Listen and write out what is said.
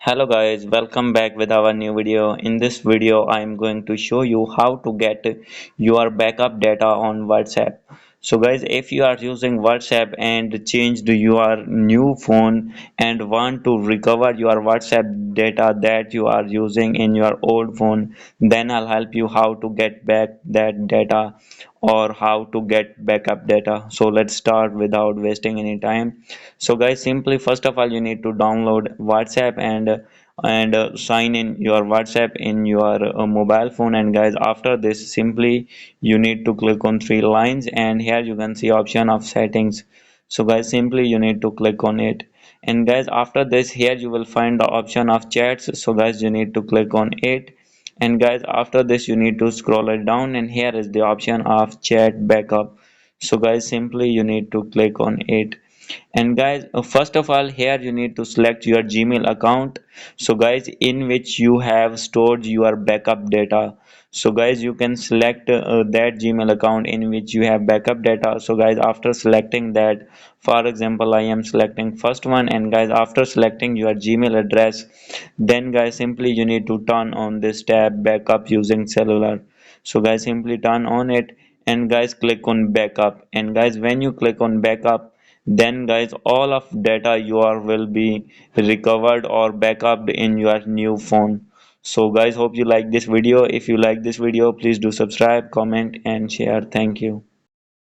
Hello guys, welcome back with our new video. In this video, I am going to show you how to get your backup data on WhatsApp. So guys, if you are using WhatsApp and changed your new phone and want to recover your WhatsApp data that you are using in your old phone, then I'll help you how to get back that data or how to get backup data. So let's start without wasting any time. So guys, simply first of all you need to download WhatsApp and sign in your WhatsApp in your mobile phone. And guys, after this simply you need to click on three lines, and here you can see option of settings. So guys, simply you need to click on it. And guys, after this here you will find the option of chats. So guys, you need to click on it. And guys, after this you need to scroll it down, and here is the option of chat backup. So guys, simply you need to click on it. And guys, first of all here you need to select your Gmail account, so guys, in which you have stored your backup data. So guys, you can select that Gmail account in which you have backup data. So guys, after selecting that, for example, I am selecting first one. And guys, after selecting your Gmail address, then guys, simply you need to turn on this tab backup using cellular. So guys, simply turn on it. And guys, click on backup. And guys, when you click on backup, then guys, all of data your will be recovered or backup in your new phone. So guys, hope you like this video. If you like this video, please do subscribe, comment and share. Thank you.